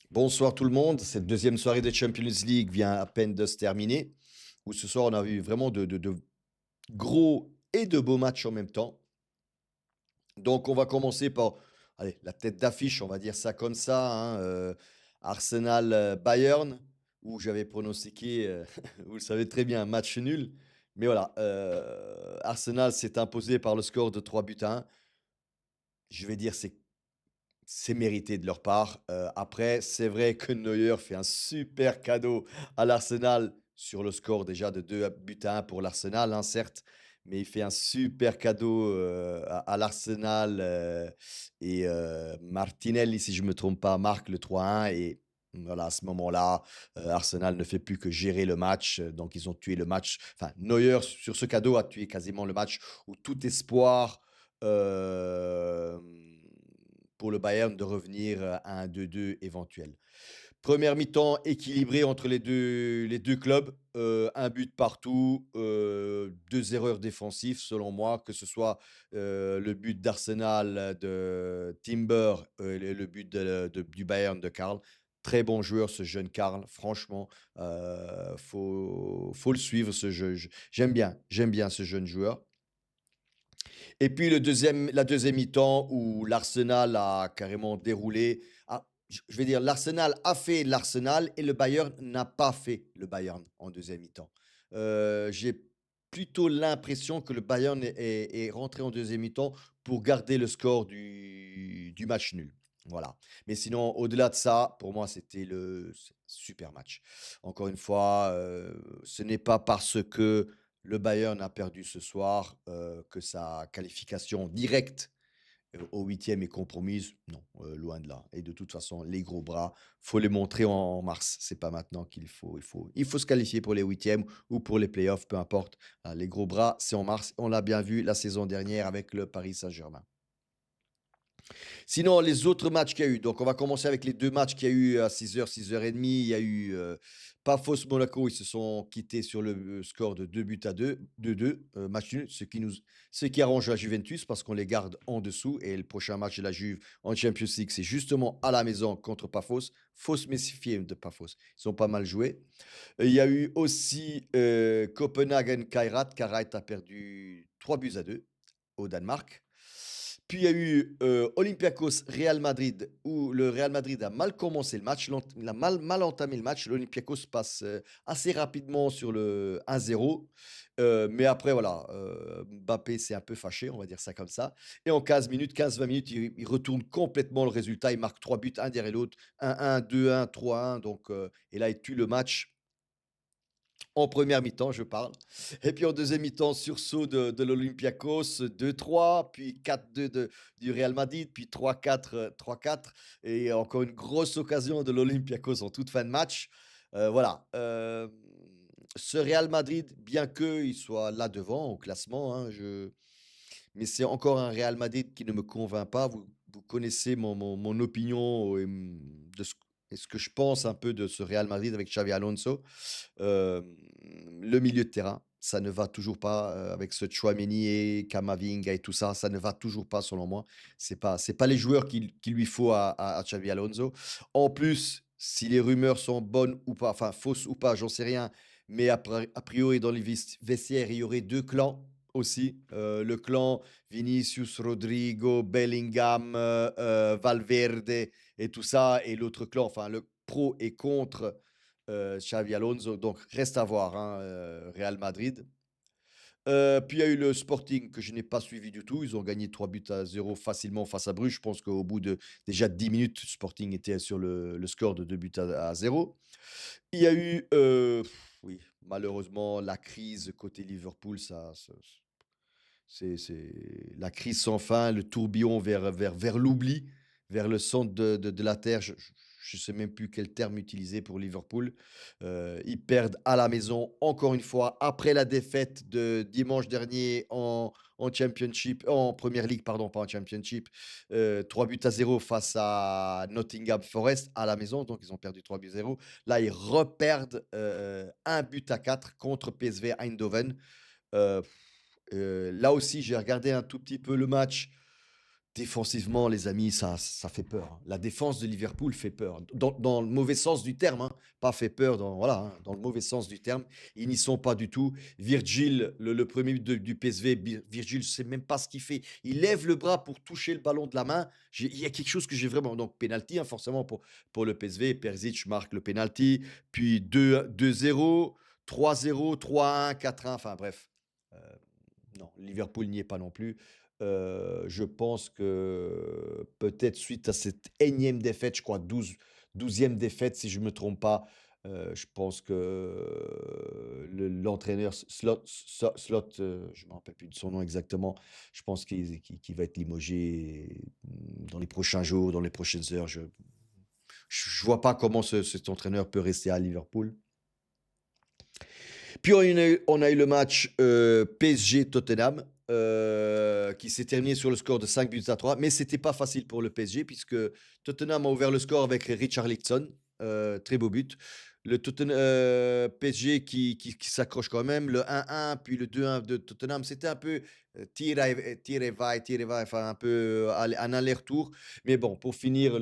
Bonsoir tout le monde. Cette deuxième soirée de Champions League vient à peine de se terminer. Où ce soir, on a vu vraiment de gros et de beaux matchs en même temps. Donc, on va commencer par allez, la tête d'affiche, on va dire ça comme ça, hein, Arsenal-Bayern, où j'avais pronostiqué, vous le savez très bien, un match nul. Mais voilà, Arsenal s'est imposé par le score de 3 buts à 1. Je vais dire, c'est mérité de leur part. Après, c'est vrai que Neuer fait un super cadeau à l'Arsenal sur le score déjà de 2 buts à 1 pour l'Arsenal, hein, certes, mais il fait un super cadeau, à l'Arsenal, Martinelli, si je ne me trompe pas, marque le 3-1 et voilà, à ce moment-là, Arsenal ne fait plus que gérer le match, donc ils ont tué le match. Enfin, Neuer, sur ce cadeau, a tué quasiment le match où tout espoir, hem pour le Bayern de revenir à un 2-2 éventuel. Première mi-temps équilibrée entre les deux clubs, 1 but partout, 2 erreurs défensives selon moi, que ce soit, le but d'Arsenal de Timber, le but du Bayern de Karl. Très bon joueur ce jeune Karl, franchement, faut le suivre ce jeu. J'aime bien ce jeune joueur. Et puis la deuxième mi-temps où l'Arsenal a carrément déroulé. Ah, je vais dire, l'Arsenal a fait l'Arsenal et le Bayern n'a pas fait le Bayern en deuxième mi-temps. J'ai plutôt l'impression que le Bayern est rentré en deuxième mi-temps pour garder le score du match nul. Voilà. Mais sinon, au-delà de ça, pour moi, c'était super match. Encore une fois, ce n'est pas parce que le Bayern a perdu ce soir, que sa qualification directe, au 8e est compromise. Non, loin de là et de toute façon, les gros bras, faut les montrer en mars. C'est pas maintenant qu'il faut se qualifier pour les 8e ou pour les playoffs, peu importe. Les gros bras, c'est en mars. On l'a bien vu la saison dernière avec le Paris Saint-Germain. Sinon, les autres matchs qu'il y a eu, donc on va commencer avec les 2 matchs qu'il y a eu à 6 h 6 h 30. Il y a eu, Pafos Monaco, ils se sont quittés sur le, score de 2 buts à 2, match nul, ce qui arrange la Juventus parce qu'on les garde en dessous et le prochain match de la Juve en Champions League, c'est justement à la maison contre Pafos. Faut se méfier de Pafos, ils ont pas mal joué. Il y a eu aussi, Copenhagen-Kairat. Kairat a perdu 3 buts à 2 au Danemark. Puis il y a eu, Olympiakos-Real Madrid où le Real Madrid a mal commencé le match, il a mal entamé le match. L'Olympiakos passe, assez rapidement sur le 1-0, mais après voilà, Mbappé s'est un peu fâché, on va dire ça comme ça et en 15-20 minutes, il retourne complètement le résultat. Il marque 3 buts, un derrière l'autre, 1-1, 2-1, 3-1 donc et là, il tue le match en première mi-temps, je parle. Et puis en deuxième mi-temps, sursaut de l'Olympiakos, 2-3, puis 4-2 du Real Madrid, puis 3-4, 3-4. Et encore une grosse occasion de l'Olympiakos en toute fin de match. Voilà. Ce Real Madrid, bien qu'il soit là devant au classement, hein, mais c'est encore un Real Madrid qui ne me convainc pas. Vous connaissez mon opinion de ce que je pense un peu de ce Real Madrid avec Xavi Alonso. Le milieu de terrain, ça ne va toujours pas, avec ce Tchouaméni et Camavinga et tout ça, ça ne va toujours pas selon moi. C'est pas les joueurs qu'il lui faut à Xavi Alonso. En plus, si les rumeurs sont bonnes ou pas, enfin fausses ou pas, j'en sais rien, mais a priori dans les vestiaires, il y aurait 2 clans aussi, le clan Vinicius, Rodrigo, Bellingham, Valverde et tout ça et l'autre clan, enfin le pro et contre Xavi Alonso, donc reste à voir, hein, Real Madrid. Puis il y a eu le Sporting que je n'ai pas suivi du tout. Ils ont gagné 3 buts à 0 facilement face à Bruges. Je pense qu'au bout de déjà 10 minutes, Sporting était sur le score de 2 buts à 0. Il y a eu, oui, malheureusement, la crise côté Liverpool, c'est la crise sans fin, le tourbillon vers l'oubli, vers le centre de la terre. Je ne sais même plus quel terme utiliser pour Liverpool. Ils perdent à la maison, encore une fois, après la défaite de dimanche dernier en Championship, en Première League, pardon, pas en Championship. 3 buts à 0 face à Nottingham Forest à la maison, donc ils ont perdu 3 buts à 0. Là, ils reperdent 1 but à 4 contre PSV Eindhoven. Là aussi, j'ai regardé un tout petit peu le match. Défensivement, les amis, ça fait peur, hein. La défense de Liverpool fait peur. Dans le mauvais sens du terme, hein. Pas fait peur dans, voilà, hein, dans le mauvais sens du terme. Ils n'y sont pas du tout. Virgil, le premier but du PSV, Virgil, je sais même pas ce qu'il fait. Il lève le bras pour toucher le ballon de la main. Il y a quelque chose que j'ai vraiment. Donc, penalty, hein, forcément, pour le PSV. Perisic marque le penalty. Puis 2-0, 3-0, 3-1, 4-1. Enfin, bref. Euh, non, Liverpool n'y est pas non plus. Je pense que peut-être suite à cette énième défaite, je crois 12e défaite si je ne me trompe pas, je pense que l'entraîneur Slot, je ne me rappelle plus de son nom exactement, je pense qu'il va être limogé dans les prochains jours, dans les prochaines heures. Je ne vois pas comment cet entraîneur peut rester à Liverpool. Puis on a eu le match PSG-Tottenham qui s'est terminé sur le score de 5-3. Mais c'était pas facile pour le PSG puisque Tottenham a ouvert le score avec Richarlison. Très beau but. Le PSG qui s'accroche quand même. Le 1-1, puis le 2-1 de Tottenham. C'était un peu tir et va, enfin un peu un aller-retour. Mais bon, pour finir,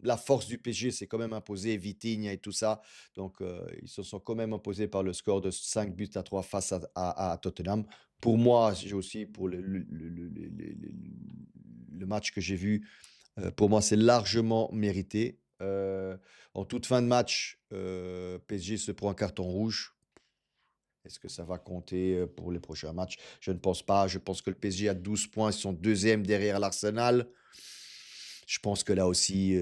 la force du PSG s'est quand même imposée, Vitinha et tout ça. Donc, ils se sont quand même imposés par le score de 5-3 face à Tottenham. Pour moi, j'ai aussi pour le match que j'ai vu, pour moi, c'est largement mérité. En toute fin de match, PSG se prend un carton rouge. Est-ce que ça va compter pour les prochains matchs? Je ne pense pas. Je pense que le PSG a 12 points. Ils sont deuxième derrière l'Arsenal. Je pense que là aussi,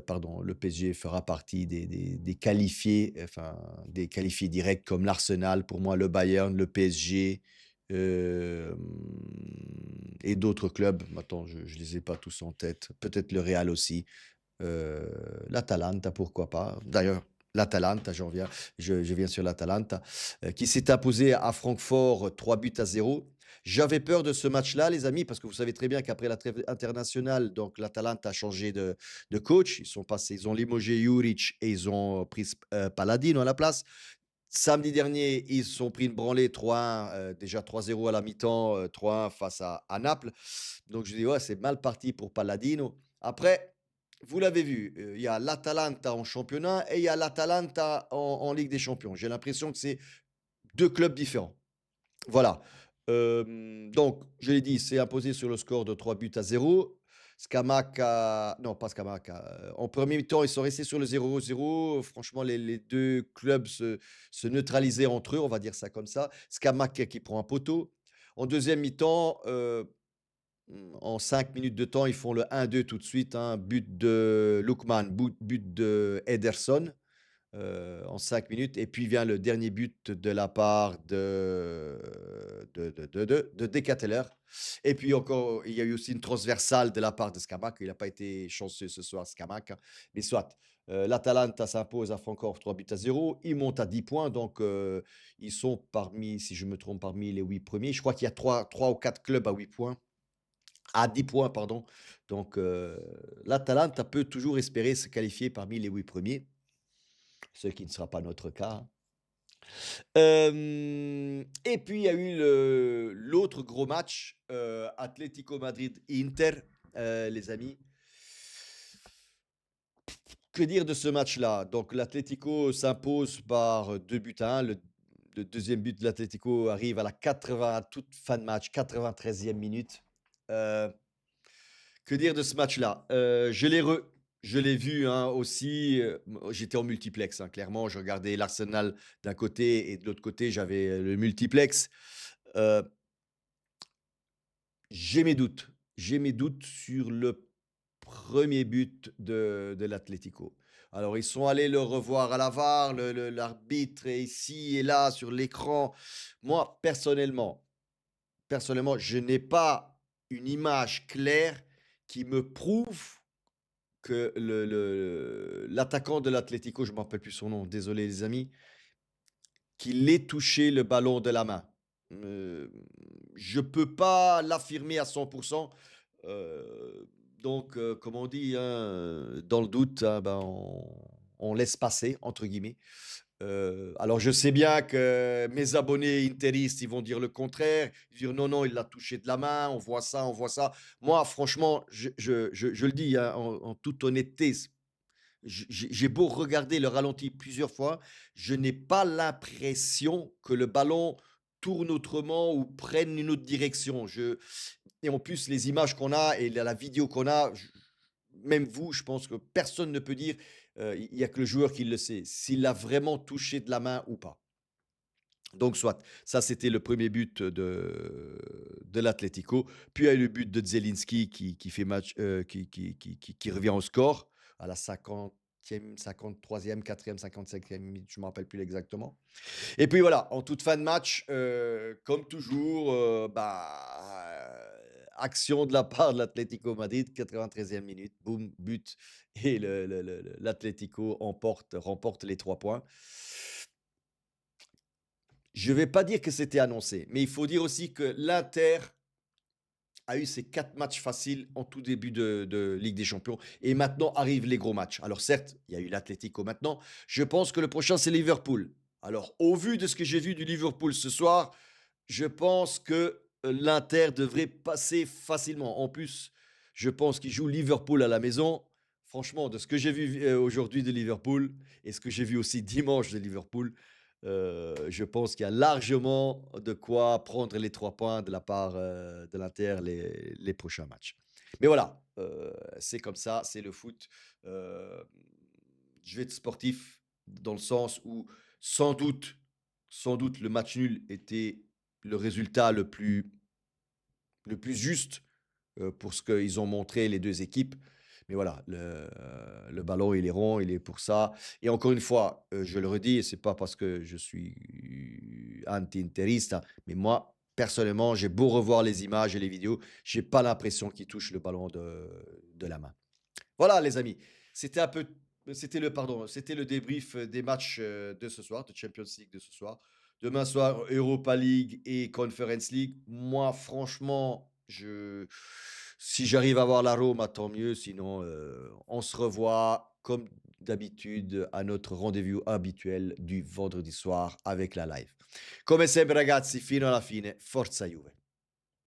pardon, le PSG fera partie des qualifiés, enfin, des qualifiés directs comme l'Arsenal, pour moi, le Bayern, le PSG euh, et d'autres clubs. Maintenant, je ne les ai pas tous en tête. Peut-être le Real aussi. Euh, L'Atalanta, pourquoi pas. D'ailleurs, l'Atalanta, je viens sur l'Atalanta, qui s'est imposé à Francfort 3-0. J'avais peur de ce match-là, les amis, parce que vous savez très bien qu'après la trêve internationale, donc l'Atalanta a changé de coach. Ils ont limogé Juric et ils ont pris Palladino à la place. Samedi dernier, ils se sont pris une branlée 3-1, déjà 3-0 à la mi-temps, 3-1 face à Naples. Donc je dis, ouais, c'est mal parti pour Palladino. Après, vous l'avez vu, il y a l'Atalanta en championnat et il y a l'Atalanta en Ligue des Champions. J'ai l'impression que c'est deux clubs différents. Voilà. Donc, je l'ai dit, c'est imposé sur le score de 3-0. Scamaca, non pas Scamaca. En premier temps, ils sont restés sur le 0-0. Franchement, les deux clubs se neutralisaient entre eux, on va dire ça comme ça. Scamaca qui prend un poteau. En deuxième mi-temps, en 5 minutes de temps, ils font le 1-2 tout de suite. Un but de Lookman, but de Ederson en 5 minutes. Et puis vient le dernier but de la part de Decateler. Et puis encore, il y a eu aussi une transversale de la part de Scamac. Il n'a pas été chanceux ce soir, Scamac. Mais soit, l'Atalanta s'impose à Francfort 3-0. Ils montent à 10 points. Donc, ils sont parmi, si je me trompe, parmi les 8 premiers. Je crois qu'il y a 3 ou 4 clubs à 8 points. À 10 points, pardon. Donc, l'Atalanta peut toujours espérer se qualifier parmi les 8 premiers, ce qui ne sera pas notre cas. Et puis, il y a eu l'autre gros match, Atlético Madrid-Inter, les amis. Que dire de ce match-là? Donc, l'Atlético s'impose par 2-1. Le deuxième but de l'Atlético arrive à la toute fin de match, 93e minute. Euh, Que dire de ce match-là? Je l'ai vu hein, aussi. J'étais en multiplex, hein, clairement. Je regardais l'Arsenal d'un côté et de l'autre côté, j'avais le multiplex. Euh, j'ai mes doutes. J'ai mes doutes sur le premier but de l'Atlético. Alors, ils sont allés le revoir à la VAR. L'arbitre est ici et là sur l'écran. Moi, personnellement, je n'ai pas une image claire qui me prouve que l'attaquant de l'Atlético, je ne me rappelle plus son nom, désolé les amis, qu'il ait touché le ballon de la main. Je ne peux pas l'affirmer à 100%. Donc, comme on dit, hein, dans le doute, hein, ben, on laisse passer, entre guillemets. Alors je sais bien que mes abonnés interistes, ils vont dire le contraire, ils vont dire: «Non, non, il l'a touché de la main, on voit ça, on voit ça». Moi franchement, je le dis, hein, en toute honnêteté, j'ai beau regarder le ralenti plusieurs fois, je n'ai pas l'impression que le ballon tourne autrement ou prenne une autre direction. Et en plus, les images qu'on a et la vidéo qu'on a, même vous, je pense que personne ne peut dire, il n'y a que le joueur qui le sait, s'il l'a vraiment touché de la main ou pas. Donc soit, ça c'était le premier but de l'Atlético. Puis il y a eu le but de Zelinski qui fait match, qui revient au score à la 50e, 53e, 4e, 55e minute, je ne me rappelle plus exactement. Et puis voilà, en toute fin de match, comme toujours, action de la part de l'Atlético Madrid, 93e minute, boum, but et l'Atlético remporte les 3 points. Je ne vais pas dire que c'était annoncé, mais il faut dire aussi que l'Inter a eu ses 4 matchs faciles en tout début de Ligue des Champions et maintenant arrivent les gros matchs. Alors certes, il y a eu l'Atlético maintenant, je pense que le prochain c'est Liverpool. Alors au vu de ce que j'ai vu du Liverpool ce soir, je pense que, l'Inter devrait passer facilement. En plus, je pense qu'ils jouent Liverpool à la maison. Franchement, de ce que j'ai vu aujourd'hui de Liverpool et ce que j'ai vu aussi dimanche de Liverpool, je pense qu'il y a largement de quoi prendre les 3 points de la part, de l'Inter les prochains matchs. Mais voilà, c'est comme ça, c'est le foot. Hem, je vais être sportif dans le sens où sans doute sans doute le match nul était le résultat le plus juste, pour ce qu'ils ont montré les 2 équipes. Mais voilà, le ballon, il est rond, il est pour ça. Et encore une fois, je le redis, et c'est pas parce que je suis anti-interiste, hein, mais moi, personnellement, j'ai beau revoir les images et les vidéos, j'ai pas l'impression qu'il touche le ballon de la main. Voilà les amis, c'était un peu c'était le débrief, des matchs, de ce soir, de Champions League de ce soir. Demain soir, Europa League et Conference League. Moi franchement, je si j'arrive à voir la Roma, tant mieux, sinon, on se revoit comme d'habitude à notre rendez-vous habituel du vendredi soir avec la live. Come sempre ragazzi, fino alla fine, forza Juve.